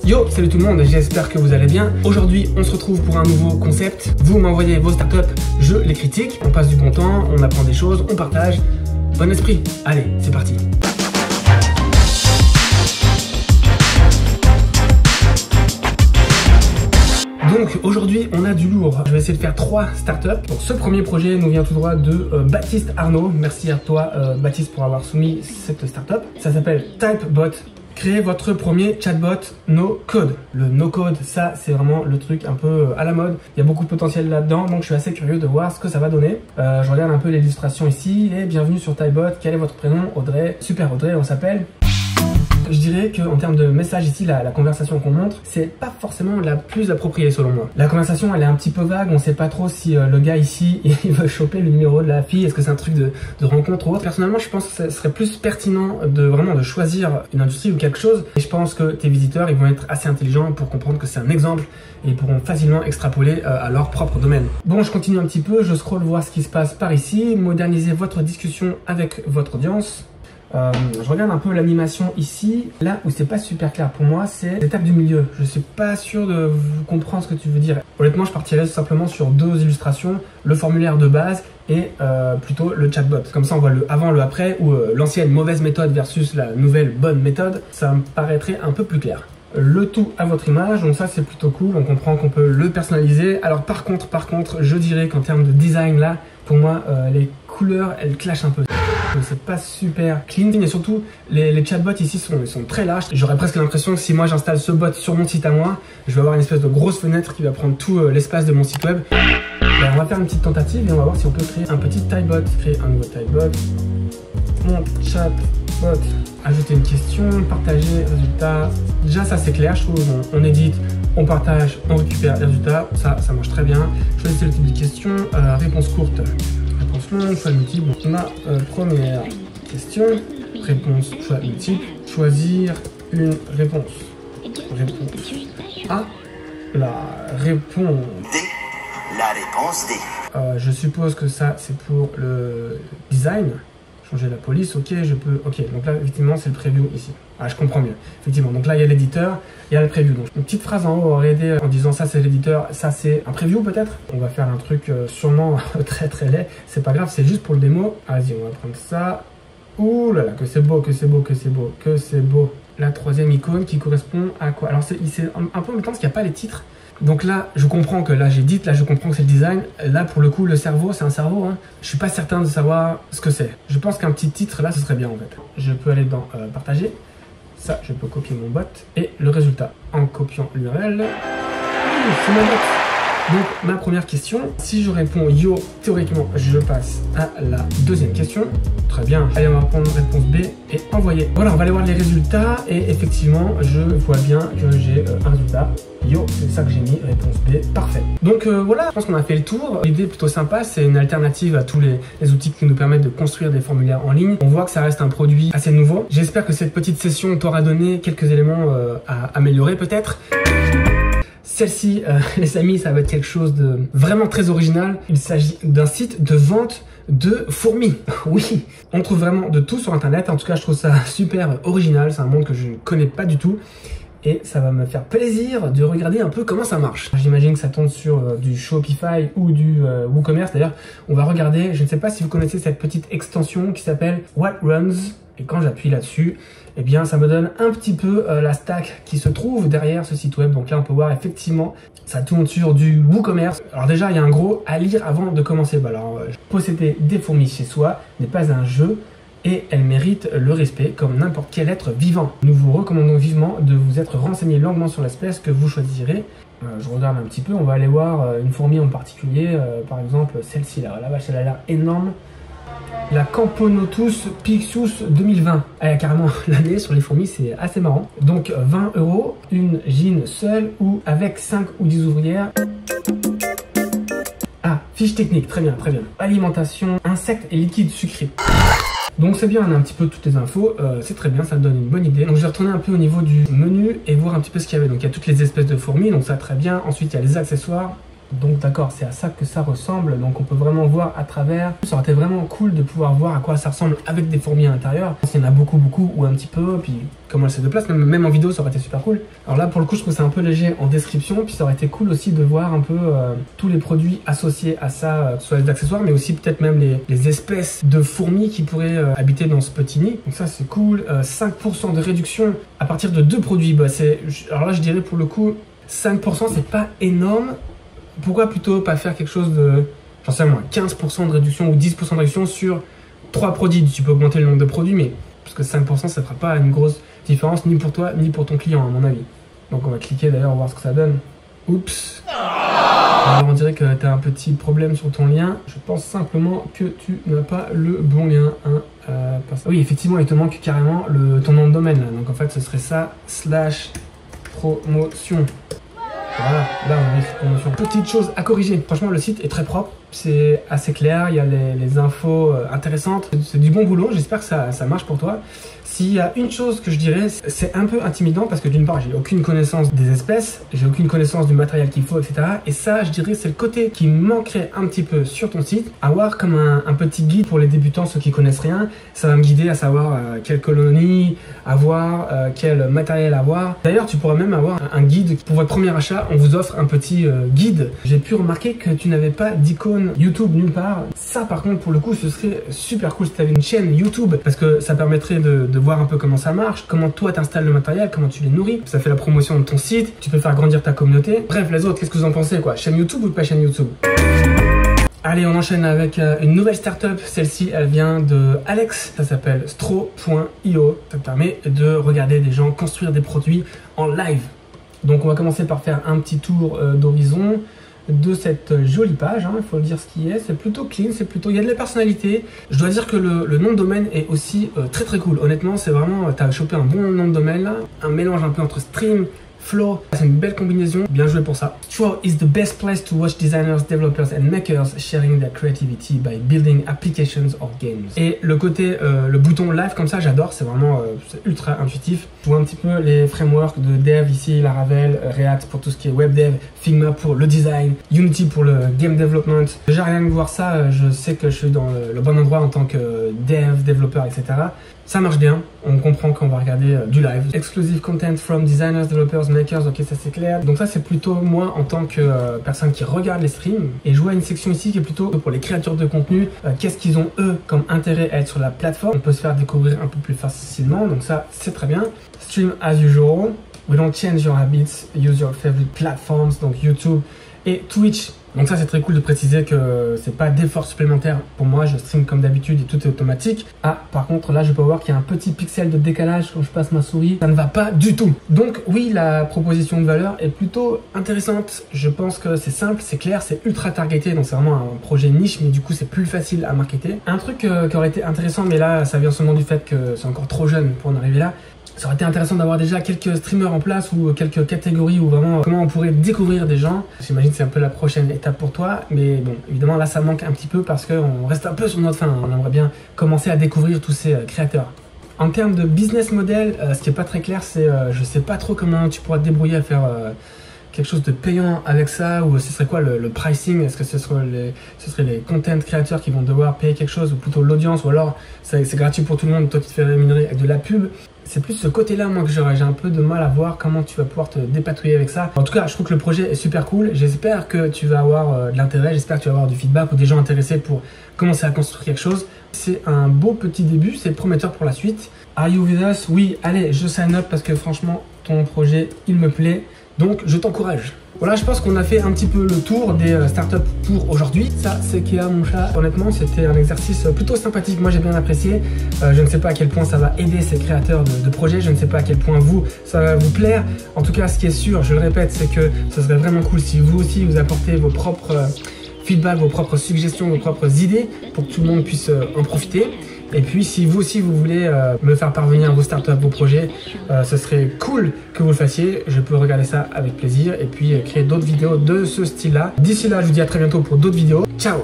Yo, salut tout le monde, j'espère que vous allez bien. Aujourd'hui, on se retrouve pour un nouveau concept. Vous m'envoyez vos startups, je les critique, on passe du bon temps, on apprend des choses, on partage. Bon esprit, allez, c'est parti. Donc aujourd'hui on a du lourd, je vais essayer de faire 3 startups. Donc ce premier projet nous vient tout droit de Baptiste Arnaud. Merci à toi Baptiste pour avoir soumis cette startup. Ça s'appelle Typebot. Créez votre premier chatbot no code. Le no code, ça c'est vraiment le truc un peu à la mode. Il y a beaucoup de potentiel là-dedans, donc je suis assez curieux de voir ce que ça va donner. Je regarde un peu l'illustration ici et bienvenue sur Typebot. Quel est votre prénom? Audrey. Super Audrey, on s'appelle. Je dirais qu'en termes de message ici, la conversation qu'on montre, c'est pas forcément la plus appropriée selon moi. La conversation, elle est un petit peu vague, on sait pas trop si le gars ici, il veut choper le numéro de la fille, est-ce que c'est un truc de rencontre ou autre. Personnellement, je pense que ce serait plus pertinent de choisir une industrie ou quelque chose. Et je pense que tes visiteurs, ils vont être assez intelligents pour comprendre que c'est un exemple et ils pourront facilement extrapoler à leur propre domaine. Bon, je continue un petit peu, je scrolle voir ce qui se passe par ici, moderniser votre discussion avec votre audience. Je regarde un peu l'animation ici. Là où c'est pas super clair pour moi, c'est l'étape du milieu. Je suis pas sûr de comprendre ce que tu veux dire. Honnêtement, je partirais simplement sur 2 illustrations, le formulaire de base et plutôt le chatbot. Comme ça, on voit le avant, le après, ou l'ancienne mauvaise méthode versus la nouvelle bonne méthode. Ça me paraîtrait un peu plus clair. Le tout à votre image, donc ça c'est plutôt cool, on comprend qu'on peut le personnaliser. Alors par contre, je dirais qu'en termes de design là, pour moi, les couleurs, elles clashent un peu. C'est pas super clean et surtout les chatbots ici sont très larges. J'aurais presque l'impression que si moi j'installe ce bot sur mon site à moi, je vais avoir une espèce de grosse fenêtre qui va prendre tout l'espace de mon site web. Alors, on va faire une petite tentative et on va voir si on peut créer un petit typebot. Créer un nouveau typebot. Mon chatbot. Ajouter une question, partager, résultat. Déjà ça c'est clair, je trouve. On édite, on partage, on récupère les résultats. Ça marche très bien. Choisissez le type de question. Réponse courte. Réponse longue, choix multiple. Donc, ma première question. Réponse, choix multiple. Choisir une réponse. Réponse A. La réponse D. La réponse D. Je suppose que ça c'est pour le design. Changer la police, ok, je peux. Ok, donc là, effectivement, c'est le preview ici. Ah, je comprends mieux. Effectivement, donc là, il y a l'éditeur, il y a le preview. Donc, une petite phrase en haut aurait aidé en disant ça, c'est l'éditeur, ça, c'est un preview peut-être. On va faire un truc sûrement très laid. C'est pas grave, c'est juste pour le démo. Vas-y, on va prendre ça. Ouh là là, que c'est beau, que c'est beau, que c'est beau, que c'est beau. La 3e icône qui correspond à quoi? Alors, c'est un peu embêtant parce qu'il n'y a pas les titres. Donc là, je comprends que là j'édite, là je comprends que c'est le design. Là pour le coup, le cerveau, c'est un cerveau. Hein. Je suis pas certain de savoir ce que c'est. Je pense qu'un petit titre là, ce serait bien en fait. Je peux aller dans partager. Ça, je peux copier mon bot. Et le résultat, en copiant l'URL, c'est mon bot. Donc ma première question, si je réponds yo, théoriquement, je passe à la 2e question. Très bien. Allez, on va prendre réponse B et envoyer. Voilà, on va aller voir les résultats. Et effectivement, je vois bien que j'ai un résultat. Yo, c'est ça que j'ai mis, réponse B, parfait. Donc voilà, je pense qu'on a fait le tour. L'idée est plutôt sympa, c'est une alternative à tous les outils qui nous permettent de construire des formulaires en ligne. On voit que ça reste un produit assez nouveau. J'espère que cette petite session t'aura donné quelques éléments à améliorer peut-être. Celle-ci, les amis, ça va être quelque chose de vraiment très original. Il s'agit d'un site de vente de fourmis. Oui, on trouve vraiment de tout sur internet. En tout cas, je trouve ça super original. C'est un monde que je ne connais pas du tout. Et ça va me faire plaisir de regarder un peu comment ça marche. J'imagine que ça tourne sur du Shopify ou du WooCommerce. D'ailleurs, on va regarder, je ne sais pas si vous connaissez cette petite extension qui s'appelle What Runs. Et quand j'appuie là-dessus, eh bien, ça me donne un petit peu la stack qui se trouve derrière ce site web. Donc là, on peut voir effectivement, ça tourne sur du WooCommerce. Alors déjà, il y a un gros à lire avant de commencer. Bah alors, posséder des fourmis chez soi n'est pas un jeu. Et elle mérite le respect comme n'importe quel être vivant. Nous vous recommandons vivement de vous être renseigné longuement sur l'espèce que vous choisirez. Je regarde un petit peu, on va aller voir une fourmi en particulier, par exemple celle-ci là, la vache elle a l'air énorme. La Camponotus Pixius 2020. Elle a carrément l'année sur les fourmis, c'est assez marrant. Donc 20 €, une gine seule ou avec 5 ou 10 ouvrières. Ah, fiche technique, très bien, très bien. Alimentation, insectes et liquides sucrés. Donc c'est bien, on a un petit peu toutes les infos, c'est très bien, ça me donne une bonne idée. Donc je vais retourner un peu au niveau du menu et voir un petit peu ce qu'il y avait. Donc il y a toutes les espèces de fourmis, donc ça très bien. Ensuite il y a les accessoires. Donc d'accord, c'est à ça que ça ressemble, donc on peut vraiment voir à travers. Ça aurait été vraiment cool de pouvoir voir à quoi ça ressemble avec des fourmis à l'intérieur. S'il y en a beaucoup ou un petit peu, puis comment elle se déplace, même en vidéo ça aurait été super cool. Alors là pour le coup je trouve ça un peu léger en description, puis ça aurait été cool aussi de voir un peu tous les produits associés à ça, que ce soit les accessoires, mais aussi peut-être même les espèces de fourmis qui pourraient habiter dans ce petit nid. Donc ça c'est cool, 5% de réduction à partir de 2 produits. Bah, alors là je dirais pour le coup 5% c'est pas énorme. Pourquoi plutôt pas faire quelque chose de, j'en sais moins, 15% de réduction ou 10% de réduction sur 3 produits. Tu peux augmenter le nombre de produits, mais parce que 5% ça fera pas une grosse différence ni pour toi ni pour ton client à mon avis. Donc on va cliquer d'ailleurs, voir ce que ça donne. Oups. Alors on dirait que tu as un petit problème sur ton lien. Je pense simplement que tu n'as pas le bon lien. Hein. Oui, effectivement, il te manque carrément ton nom de domaine. Là. Donc en fait, ce serait ça, /promotion. Voilà, là on a écrit promotion. Petite chose à corriger, franchement le site est très propre, c'est assez clair, il y a les infos intéressantes, c'est du bon boulot, j'espère que ça marche pour toi. S'il y a une chose que je dirais, c'est un peu intimidant parce que d'une part j'ai aucune connaissance des espèces, j'ai aucune connaissance du matériel qu'il faut, etc. Et ça je dirais c'est le côté qui manquerait un petit peu sur ton site, avoir comme un petit guide pour les débutants, ceux qui connaissent rien, ça va me guider à savoir quelle colonie avoir, quel matériel avoir. D'ailleurs tu pourras même avoir un guide pour votre premier achat, on vous offre un petit guide. J'ai pu remarquer que tu n'avais pas d'icône YouTube nulle part. Ça par contre pour le coup ce serait super cool si tu avais une chaîne YouTube parce que ça permettrait de voir un peu comment ça marche, comment toi t'installes le matériel, comment tu les nourris. Ça fait la promotion de ton site, tu peux faire grandir ta communauté. Bref, les autres, qu'est-ce que vous en pensez quoi? Chaîne YouTube ou pas chaîne YouTube? Allez, on enchaîne avec une nouvelle startup. Celle-ci, elle vient de Alex. Ça s'appelle Stro.io. Ça te permet de regarder des gens construire des produits en live. Donc, on va commencer par faire un petit tour d'horizon de cette jolie page, hein, il faut le dire ce qui est, c'est plutôt clean, il y a de la personnalité. Je dois dire que le nom de domaine est aussi très très cool, honnêtement c'est vraiment, tu as chopé un bon nom de domaine là, un mélange un peu entre stream, flow, c'est une belle combinaison, bien joué pour ça. Stro is the best place to watch designers, developers and makers sharing their creativity by building applications or games. Et le côté, le bouton live comme ça, j'adore, c'est vraiment c'est ultra intuitif. Je vois un petit peu les frameworks de dev ici, Laravel, React pour tout ce qui est web dev, Figma pour le design, Unity pour le game development. Déjà rien que voir ça, je sais que je suis dans le bon endroit en tant que dev, développeur, etc. Ça marche bien, on comprend qu'on va regarder du live. Exclusive content from designers, developers, makers, ok ça c'est clair. Donc ça c'est plutôt moi en tant que personne qui regarde les streams. Et je vois une section ici qui est plutôt pour les créateurs de contenu. Qu'est-ce qu'ils ont eux comme intérêt à être sur la plateforme. On peut se faire découvrir un peu plus facilement, donc ça c'est très bien. Stream as usual, we don't change your habits, use your favorite platforms, donc YouTube et Twitch. Donc ça c'est très cool de préciser que c'est pas d'effort supplémentaire pour moi, je stream comme d'habitude et tout est automatique. Ah par contre là je peux voir qu'il y a un petit pixel de décalage quand je passe ma souris, ça ne va pas du tout. Donc oui la proposition de valeur est plutôt intéressante, je pense que c'est simple, c'est clair, c'est ultra targeté, donc c'est vraiment un projet niche mais du coup c'est plus facile à marketer. Un truc qui aurait été intéressant mais là ça vient seulement du fait que c'est encore trop jeune pour en arriver là. Ça aurait été intéressant d'avoir déjà quelques streamers en place ou quelques catégories où vraiment comment on pourrait découvrir des gens. J'imagine que c'est un peu la prochaine étape pour toi. Mais bon, évidemment là ça manque un petit peu parce qu'on reste un peu sur notre fin. On aimerait bien commencer à découvrir tous ces créateurs. En termes de business model, ce qui est pas très clair, c'est je sais pas trop comment tu pourras te débrouiller à faire quelque chose de payant avec ça, ou ce serait quoi le pricing? Est-ce que ce serait les content créateurs qui vont devoir payer quelque chose, ou plutôt l'audience, ou alors c'est gratuit pour tout le monde, toi tu te fais rémunérer avec de la pub? C'est plus ce côté-là, moi, que j'ai un peu de mal à voir comment tu vas pouvoir te dépatouiller avec ça. En tout cas, je trouve que le projet est super cool. J'espère que tu vas avoir de l'intérêt, j'espère que tu vas avoir du feedback ou des gens intéressés pour commencer à construire quelque chose. C'est un beau petit début, c'est prometteur pour la suite. Are you with us? Oui, allez, je sign up parce que franchement, ton projet, il me plaît. Donc, je t'encourage. Voilà, je pense qu'on a fait un petit peu le tour des startups pour aujourd'hui. Ça, c'est Kéa, mon chat. Honnêtement, c'était un exercice plutôt sympathique. Moi, j'ai bien apprécié. Je ne sais pas à quel point ça va aider ces créateurs de projets. Je ne sais pas à quel point ça va vous plaire. En tout cas, ce qui est sûr, je le répète, c'est que ce serait vraiment cool si vous aussi, vous apportez vos propres feedbacks, vos propres suggestions, vos propres idées pour que tout le monde puisse en profiter. Et puis si vous aussi vous voulez me faire parvenir vos startups, vos projets, ce serait cool que vous le fassiez. Je peux regarder ça avec plaisir et puis créer d'autres vidéos de ce style là. D'ici là je vous dis à très bientôt pour d'autres vidéos. Ciao.